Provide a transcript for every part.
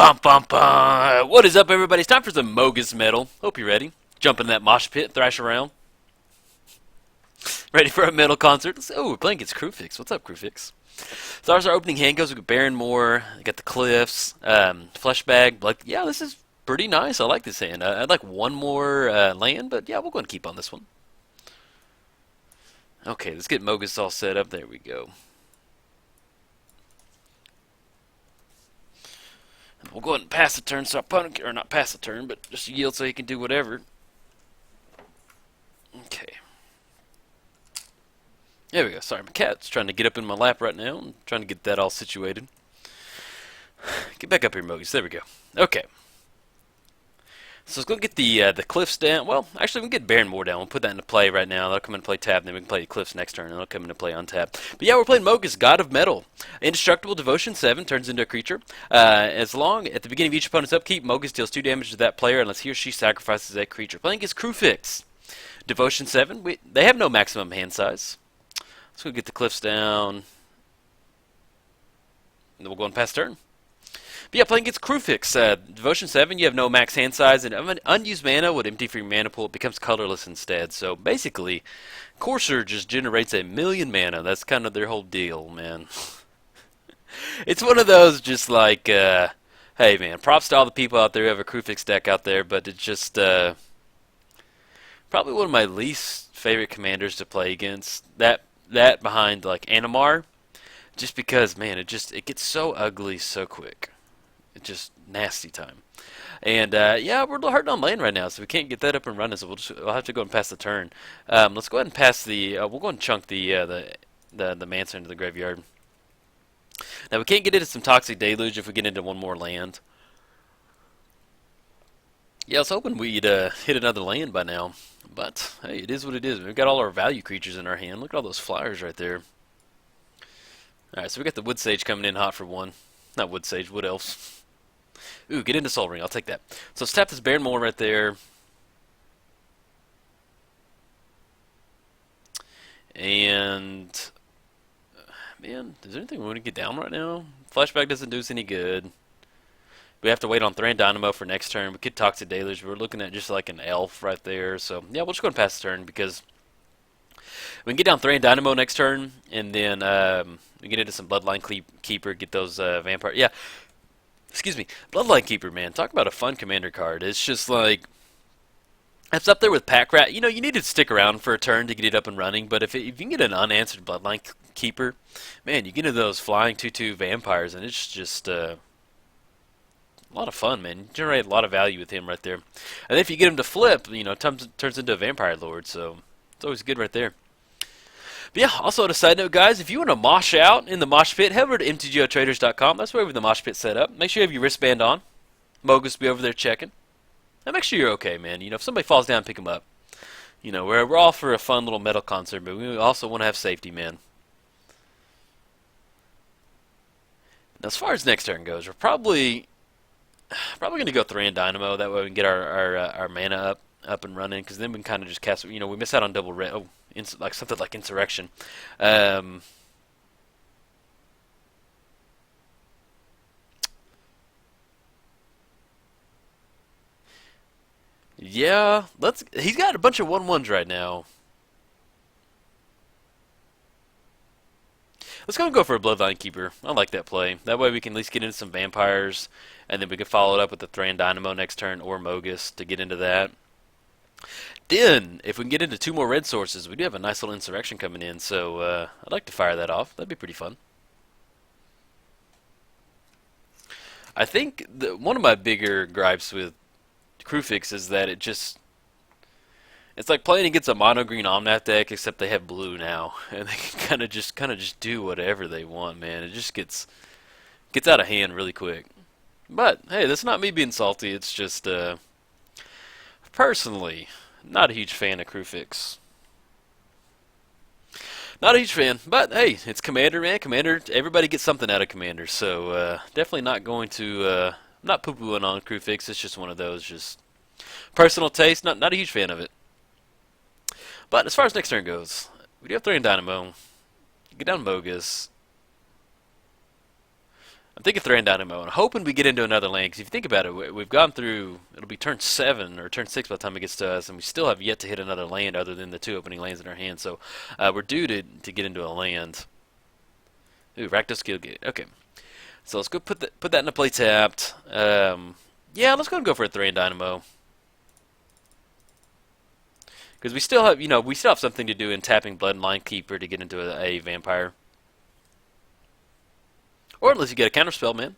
Bum bum bum! What is up, everybody? It's time for some Mogis metal. Hope you're ready. Jump in that mosh pit, thrash around. Ready for a metal concert? Oh, we're playing against Kruphix. What's up, Kruphix? So ours, our opening hand goes. We got Barrenmore, we got the Cliffs, Flesh Bag. Like, yeah, this is pretty nice. I like this hand. I'd like one more land, but yeah, we'll go and keep on this one. Okay, let's get Mogis all set up. There we go. We'll go ahead and pass the turn so our opponent, or not pass the turn, but just yield so he can do whatever. Okay. There we go. Sorry, my cat's trying to get up in my lap right now. I'm trying to get that all situated. Get back up here, Mogis. There we go. Okay. So let's go get the Cliffs down. Well, actually, we can get Barrenmore down. We'll put that into play right now. That'll come into play tap, and then we can play the Cliffs next turn, and that'll come into play untap. But yeah, we're playing Mogis, God of Metal. Indestructible Devotion 7 turns into a creature. As long at the beginning of each opponent's upkeep, Mogis deals 2 damage to that player unless he or she sacrifices that creature. Playing against Kruphix. Devotion 7. They have no maximum hand size. Let's go get the Cliffs down. And then we'll go and pass turn. But yeah, playing against Kruphix, Devotion 7, you have no max hand size, and unused mana would empty from your mana pool. It becomes colorless instead. So basically, Courser just generates 1,000,000 mana. That's kind of their whole deal, man. It's one of those just like, hey man, props to all the people out there who have a Kruphix deck out there, but it's just probably one of my least favorite commanders to play against. That behind like Animar, just because, man, it gets so ugly so quick. It's just nasty time. And yeah, we're hurting on land right now, so we can't get that up and running. So we'll have to go and pass the turn. Let's go ahead and pass the. We'll go and chunk the Mancer into the graveyard. Now we can't get into some Toxic Deluge if we get into one more land. Yeah, I was hoping we'd hit another land by now, but hey, it is what it is. We've got all our value creatures in our hand. Look at all those flyers right there. All right, so we got the Wood Sage coming in hot for 1. Not Wood Sage, Wood Elves. Ooh, get into Soul Ring. I'll take that. So let's tap this Barrenmore right there. And, man, is there anything we want to get down right now? Flashback doesn't do us any good. We have to wait on Thran Dynamo for next turn. We could Toxic Deluge. We're looking at just like an elf right there. So, yeah, we'll just go and pass the turn because we can get down Thran Dynamo next turn. And then we get into some Bloodline Keeper, get those Vampire. Yeah. Excuse me, Bloodline Keeper, man. Talk about a fun commander card. It's just like, it's up there with Pack Rat. You know, you need to stick around for a turn to get it up and running, but if you can get an unanswered Bloodline Keeper, man, you get into those flying 2/2 vampires, and it's just a lot of fun, man. You generate a lot of value with him right there. And then if you get him to flip, you know, turns into a Vampire Lord, so it's always good right there. But yeah, also on a side note, guys, if you want to mosh out in the mosh pit, head over to MTGOTraders.com. That's where we have the mosh pit set up. Make sure you have your wristband on. Mogis will be over there checking. And make sure you're okay, man. You know, if somebody falls down, pick them up. You know, we're all for a fun little metal concert, but we also want to have safety, man. Now, as far as next turn goes, we're probably going to go Thran Dynamo. That way we can get our mana up and running, because then we can kind of just cast. You know, we miss out on double red. Oh, like something like Insurrection. Yeah, he's got a bunch of 1/1s right now. Let's go for a Bloodline Keeper. I like that play. That way we can at least get into some vampires, and then we can follow it up with the Thran Dynamo next turn or Mogis to get into that. Then, if we can get into 2 more red sources, we do have a nice little Insurrection coming in, so I'd like to fire that off. That'd be pretty fun. I think one of my bigger gripes with Kruphix is that it's like playing against a mono green Omnath deck, except they have blue now, and they can kind of just do whatever they want, man. It just gets out of hand really quick. But hey, that's not me being salty. It's just personally, not a huge fan of Kruphix. Not a huge fan, but hey, it's Commander, man. Commander, everybody gets something out of Commander, so definitely not going to, not poo-pooing on Kruphix. It's just one of those, just personal taste. Not a huge fan of it. But as far as next turn goes, we do have Thran Dynamo. Get down Mogis. I'm thinking Thran Dynamo and hoping we get into another lane. Because if you think about it, we've gone through. It'll be turn 7 or turn 6 by the time it gets to us, and we still have yet to hit another land other than the 2 opening lands in our hand. So we're due to get into a land. Ooh, Rakdos skill gate. Okay, so let's go put that in a play tapped. Yeah, let's go and go for a Thran Dynamo. Because we still have, we still have something to do in tapping Bloodline Keeper to get into a vampire. Or unless you get a counterspell, man.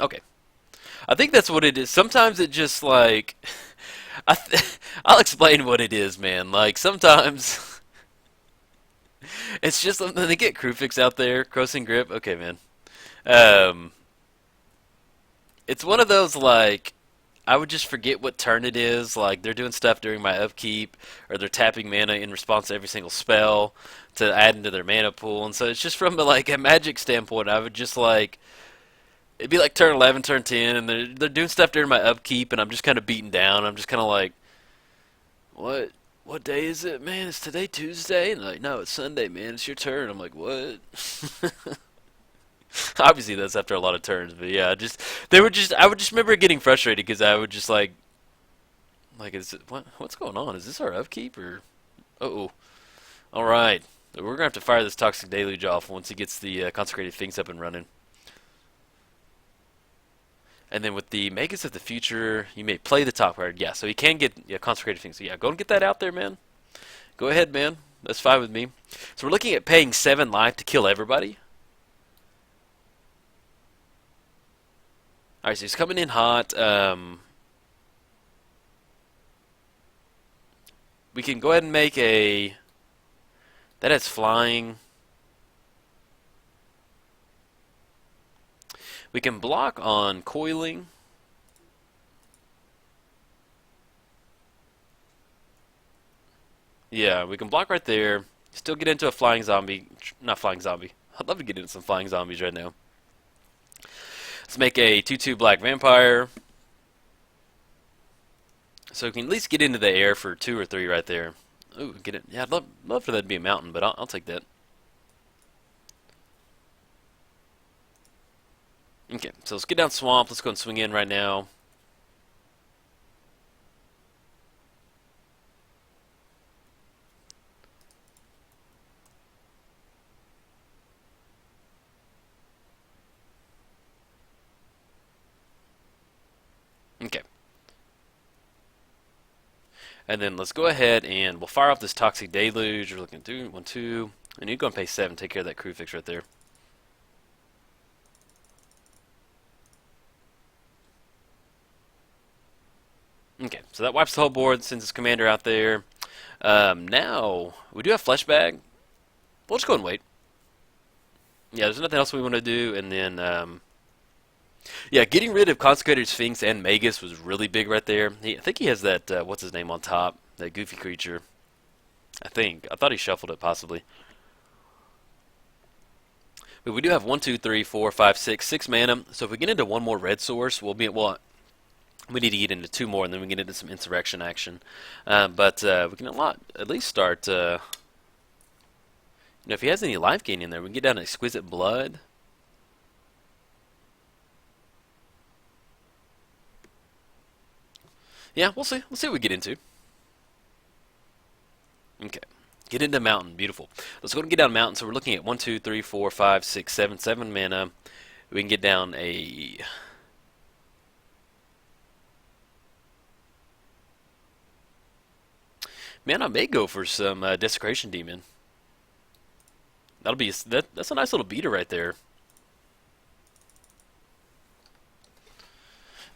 Okay. I think that's what it is. Sometimes it just like... I'll explain what it is, man. Like, sometimes... it's just something to get Kruphix out there. Crossing Grip. Okay, man. It's one of those, like... I would just forget what turn it is. Like, they're doing stuff during my upkeep, or they're tapping mana in response to every single spell to add into their mana pool. And so it's just from a magic standpoint, I would just like it'd be like turn 11, turn 10, and they're doing stuff during my upkeep, and I'm just kind of beaten down. I'm just kind of like, what day is it, man? Is today Tuesday? And they're like, no, it's Sunday, man. It's your turn. I'm like, what? Obviously, that's after a lot of turns, but yeah, I would just remember getting frustrated because I would just like, is it what's going on? Is this our upkeep or? Uh-oh. All right, we're gonna have to fire this Toxic Deluge off once he gets the Consecrated Sphinx up and running. And then with the Magus of the Future, you may play the top card. Yeah, so he can get Consecrated Sphinx. So yeah, go and get that out there, man. Go ahead, man. That's fine with me. So we're looking at paying 7 life to kill everybody. Alright, so he's coming in hot. We can go ahead and make a... That has flying. We can block on coiling. Yeah, we can block right there. Still get into a flying zombie. Not flying zombie. I'd love to get into some flying zombies right now. Let's make a 2/2 black vampire. So we can at least get into the air for 2 or 3 right there. Ooh, get it. Yeah, I'd love for that to be a mountain, but I'll take that. Okay, so let's get down swamp. Let's go and swing in right now. Okay. And then let's go ahead and we'll fire off this Toxic Deluge. We're looking through 1, 2, and you go and pay 7. Take care of that Kruphix right there. Okay, so that wipes the whole board, sends his commander out there. Now, we do have Fleshbag. We'll just go and wait. Yeah, there's nothing else we want to do, and then, yeah, getting rid of Consecrated Sphinx and Magus was really big right there. I think he has that, what's his name on top? That goofy creature. I thought he shuffled it, possibly. But we do have 1, 2, 3, 4, 5, 6 mana. So if we get into one more red source, we'll be at what? We need to get into 2 more, and then we can get into some insurrection action. But we can at least start. If he has any life gain in there, we can get down to Exquisite Blood. Yeah, we'll see. We'll see what we get into. Okay. Get into Mountain. Beautiful. Let's go and get down Mountain. So we're looking at 1, 2, 3, 4, 5, 6, 7 mana. We can get down a... Man, I may go for some Desecration Demon. That'll be that's a nice little beater right there.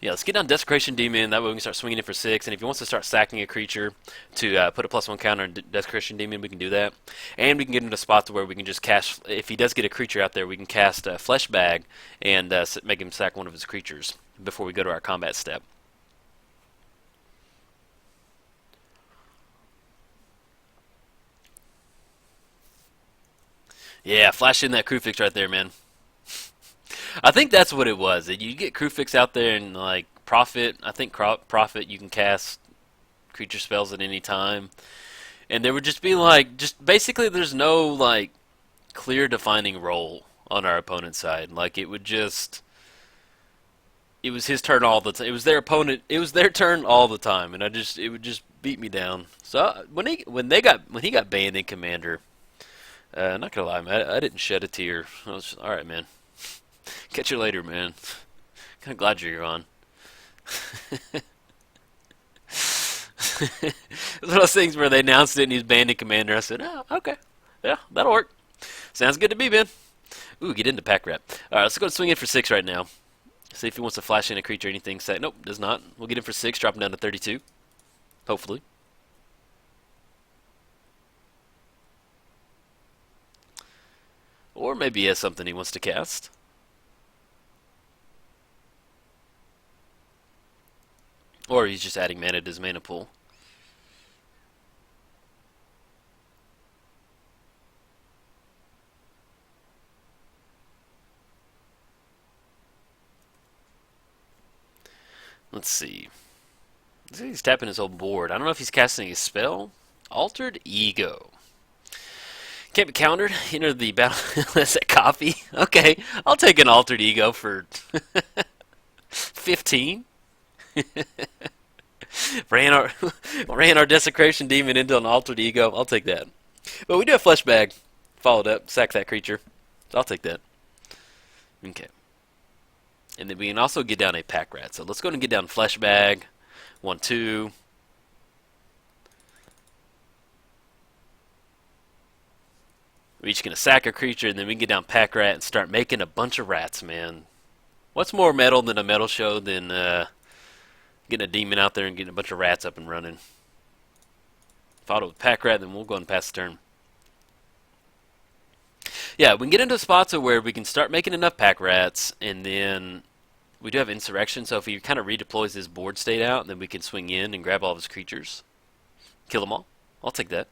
Yeah, let's get down Desecration Demon. That way we can start swinging it for 6. And if he wants to start sacking a creature to put a +1 counter on Desecration Demon, we can do that. And we can get into a spot to where we can just cast. If he does get a creature out there, we can cast Fleshbag and make him sack one of his creatures before we go to our combat step. Yeah, flash in that Kruphix right there, man. I think that's what it was. You get Kruphix out there and like Prophet. I think Prophet you can cast creature spells at any time, and there would just be like just basically there's no like clear defining role on our opponent's side. Like it would just, it was his turn all the time. It was their opponent. It was their turn all the time, and it would just beat me down. So when he got banned in Commander, not gonna lie, man, I didn't shed a tear. I was just, all right, man. Catch you later, man. Kind of glad you're gone. It's one of those things where they announced it and he's banned in Commander. I said, oh, okay. Yeah, that'll work. Sounds good to me, man. Ooh, get into pack rat. All right, let's go swing in for 6 right now. See if he wants to flash in a creature or anything. Say, nope, does not. We'll get in for 6, drop him down to 32. Hopefully. Or maybe he has something he wants to cast. Or he's just adding mana to his mana pool. Let's see. He's tapping his whole board. I don't know if he's casting a spell. Altered Ego. Can't be countered. Enter the battle. Is that coffee? Okay, I'll take an Altered Ego for 15. ran our Desecration Demon into an Altered Ego. I'll take that. But we do have Flesh Bag. Followed up. Sack that creature. So I'll take that. Okay. And then we can also get down a Pack Rat. So let's go ahead and get down Flesh Bag. 1, 2. We're each going to sack a creature, and then we can get down Pack Rat and start making a bunch of rats, man. What's more metal than a metal show than getting a demon out there and getting a bunch of rats up and running? Followed with Pack Rat, then we'll go and pass the turn. Yeah, we can get into spots where we can start making enough Pack Rats, and then we do have Insurrection, so if he kind of redeploys his board state out, then we can swing in and grab all of his creatures. Kill them all. I'll take that.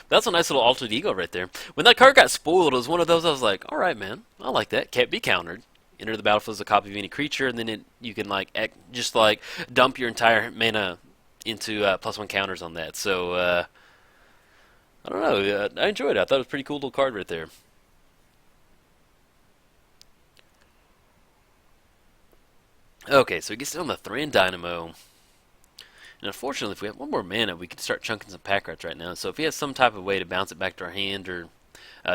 That's a nice little Altered Ego right there. When that card got spoiled, it was one of those I was like, alright, man, I like that. Can't be countered. Enter the battlefield as a copy of any creature, and then you can just dump your entire mana into +1 counters on that. So, I don't know. I enjoyed it. I thought it was a pretty cool little card right there. Okay, so he gets on the Thran Dynamo. And unfortunately, if we have one more mana, we can start chunking some Pack Rats right now. So if he has some type of way to bounce it back to our hand or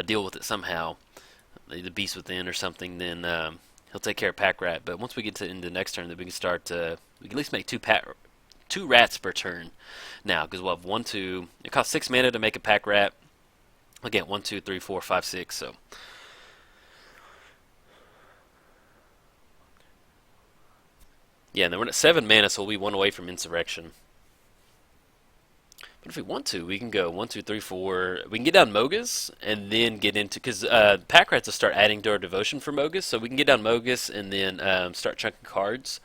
deal with it somehow, the Beast Within or something, then he'll take care of Pack Rat. But once we get to into the next turn, then we can start. We can at least make two rats per turn now, because we'll have 1, 2. It costs 6 mana to make a Pack Rat. Again, 1, 2, 3, 4, 5, 6. So. Yeah, and then we're at 7 mana, so we'll be 1 away from Insurrection. But if we want to, we can go 1, 2, 3, 4. We can get down Mogis and then get into, because Pack Rats will start adding to our devotion for Mogis, so we can get down Mogis and then start chunking cards.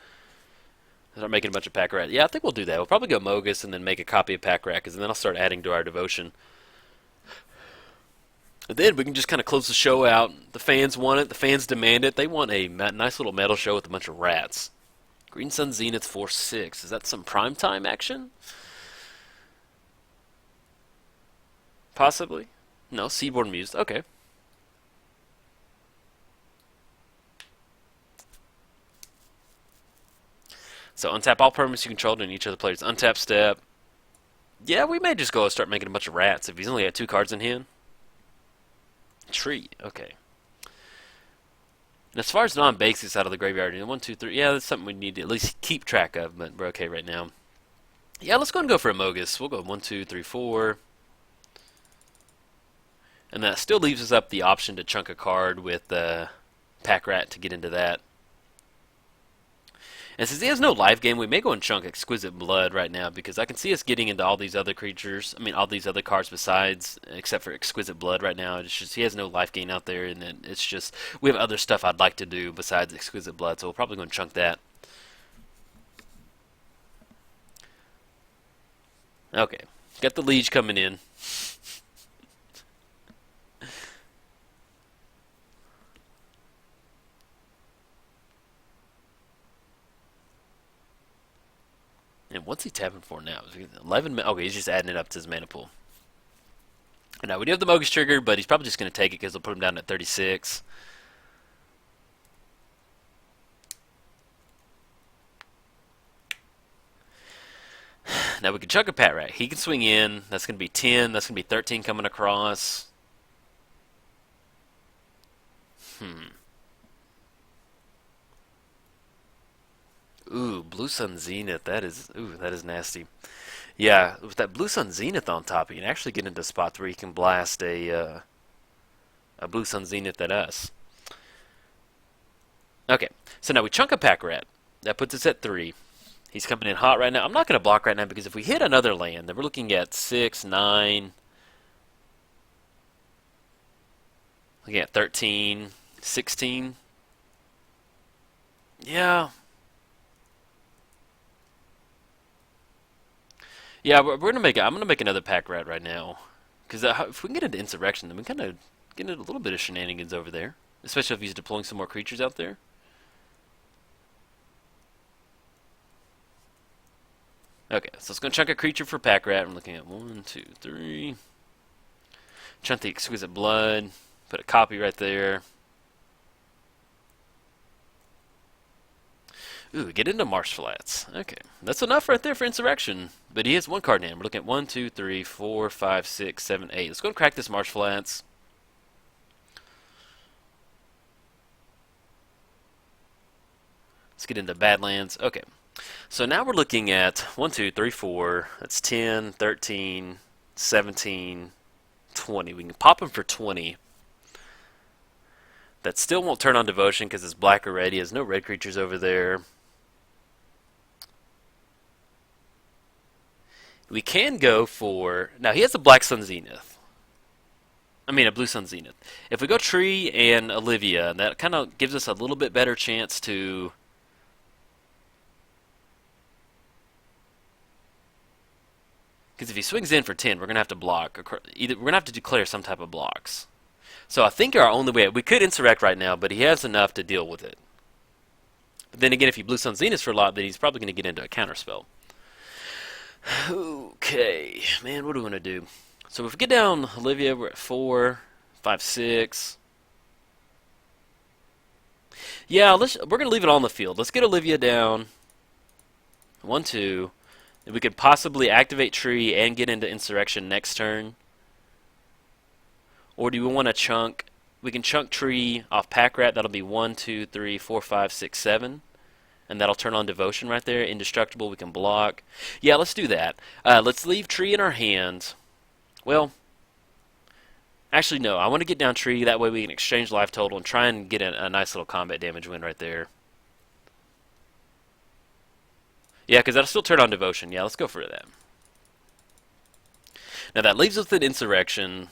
Start making a bunch of Pack Rat. Yeah, I think we'll do that. We'll probably go Mogis and then make a copy of Pack Rat, because then I'll start adding to our devotion. And then we can just kind of close the show out. The fans want it. The fans demand it. They want a nice little metal show with a bunch of rats. Green Sun Zenith 4/6. Is that some primetime action? Possibly. No, Seaborn Muse. Okay. So untap all permanents you controlled in each of the players' untap step. Yeah, we may just go and start making a bunch of rats if he's only got 2 cards in hand. Tree. Okay. And as far as non-basics out of the graveyard, 1, 2, 3, yeah, that's something we need to at least keep track of, but we're okay right now. Yeah, let's go and go for a Mogis. We'll go 1, 2, 3, 4. And that still leaves us up the option to chunk a card with Pack Rat to get into that. And since he has no life gain, we may go and chunk Exquisite Blood right now, because I can see us getting into all these other creatures. I mean, all these other cards besides, except for Exquisite Blood right now. It's just he has no life gain out there, and then it's just we have other stuff I'd like to do besides Exquisite Blood, so we'll probably go and chunk that. Okay, got the Liege coming in. And what's he tapping for now? 11. Okay, he's just adding it up to his mana pool. And now we do have the Mogis trigger, but he's probably just going to take it because they'll put him down at 36. Now we can chunk a Pat Rat. He can swing in. That's going to be 10. That's going to be 13 coming across. Ooh, Blue Sun Zenith. That is nasty. Yeah, with that Blue Sun Zenith on top, you can actually get into spots where you can blast a Blue Sun Zenith at us. Okay, so now we chunk a Pack Rat. That puts us at 3. He's coming in hot right now. I'm not going to block right now because if we hit another land, then we're looking at 6, 9, looking at 13, 16. Yeah. Yeah, we're gonna make. I'm gonna make another Pack Rat right now, because if we can get into Insurrection, then we kind of get into a little bit of shenanigans over there, especially if he's deploying some more creatures out there. Okay, so it's gonna chunk a creature for Pack Rat. I'm looking at 1, 2, 3. Chunk the Exquisite Blood. Put a copy right there. Ooh, get into Marsh Flats. Okay, that's enough right there for Insurrection. But he has one card in hand. We're looking at 1, 2, 3, 4, 5, 6, 7, 8. Let's go and crack this Marsh Flats. Let's get into Badlands. Okay, so now we're looking at 1, 2, 3, 4. That's 10, 13, 17, 20. We can pop him for 20. That still won't turn on Devotion because it's black already. He has no red creatures over there. We can go for... Now, he has a Black Sun Zenith. I mean, a Blue Sun Zenith. If we go Tree and Olivia, that kind of gives us a little bit better chance to... Because if he swings in for 10, we're going to have to block. Either we're going to have to declare some type of blocks. So I think our only way... We could Insurrect right now, but he has enough to deal with it. But then again, if he Blue Sun Zenith for a lot, then he's probably going to get into a counterspell. Okay, man, what do we want to do? So if we get down Olivia, we're at 4, 5, 6. Yeah, we're going to leave it on the field. Let's get Olivia down. 1, 2. And we could possibly activate Tree and get into Insurrection next turn. Or do we want to chunk? We can chunk Tree off Pack Rat. That'll be 1, 2, 3, 4, 5, 6, 7. And that'll turn on Devotion right there. Indestructible, we can block. Yeah, let's do that. Let's leave Tree in our hands. Well, actually, no. I want to get down Tree. That way we can exchange life total and try and get a nice little combat damage win right there. Yeah, because that'll still turn on Devotion. Yeah, let's go for that. Now, that leaves us with an Insurrection.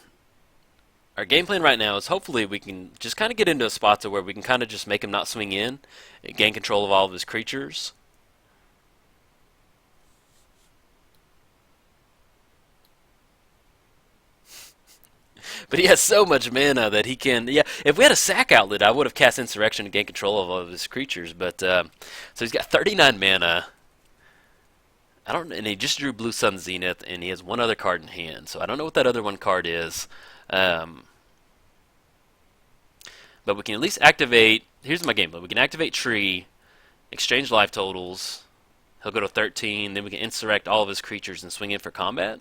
Our game plan right now is hopefully we can just kind of get into a spot to where we can kind of just make him not swing in and gain control of all of his creatures. But he has so much mana that he can... Yeah, if we had a sack outlet, I would have cast Insurrection to gain control of all of his creatures. But so he's got 39 mana. And he just drew Blue Sun Zenith, and he has one other card in hand. So I don't know what that other one card is. But we can at least activate... Here's my game plan. We can activate Tree, exchange life totals. He'll go to 13. Then we can Insurrect all of his creatures and swing in for combat.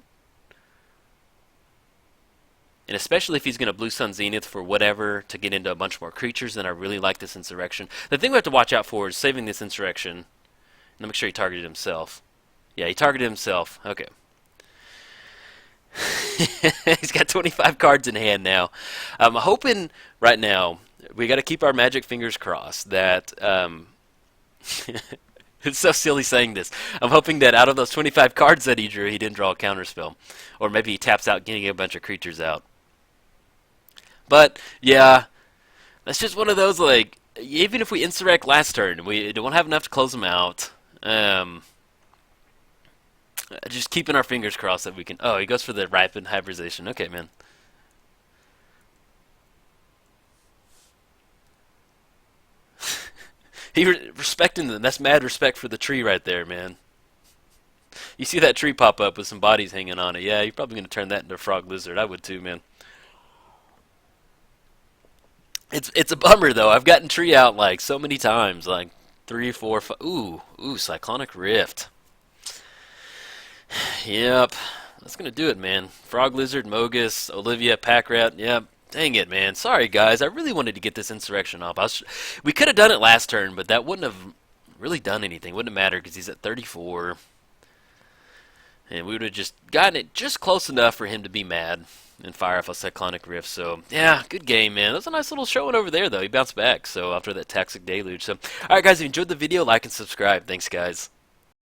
And especially if he's going to Blue Sun Zenith for whatever to get into a bunch more creatures, then I really like this Insurrection. The thing we have to watch out for is saving this Insurrection. And let me make sure he targeted himself. Yeah, he targeted himself. Okay. He's got 25 cards in hand now. I'm hoping right now, we got to keep our magic fingers crossed that... It's so silly saying this. I'm hoping that out of those 25 cards that he drew, he didn't draw a counterspell. Or maybe he taps out getting a bunch of creatures out. But, yeah, that's just one of those, like, even if we Insurrect last turn, we don't have enough to close them out. Just keeping our fingers crossed that we can... Oh, he goes for the Rapid Hybridization. Okay, man. Respecting them. That's mad respect for the tree right there, man. You see that tree pop up with some bodies hanging on it. Yeah, you're probably going to turn that into a frog lizard. I would too, man. It's a bummer, though. I've gotten tree out, like, so many times. Like, 3, 4, 5... Ooh, Cyclonic Rift. Yep. That's gonna do it, man. Frog Lizard, Mogis, Olivia, Pack Rat. Yep. Dang it, man. Sorry, guys. I really wanted to get this insurrection off. We could have done it last turn, but that wouldn't have really done anything. Wouldn't have mattered because he's at 34. And we would have just gotten it just close enough for him to be mad and fire off a Cyclonic Rift. So, yeah, good game, man. That was a nice little showing over there, though. He bounced back, so after that Toxic Deluge. So, alright, guys, if you enjoyed the video, like and subscribe. Thanks, guys.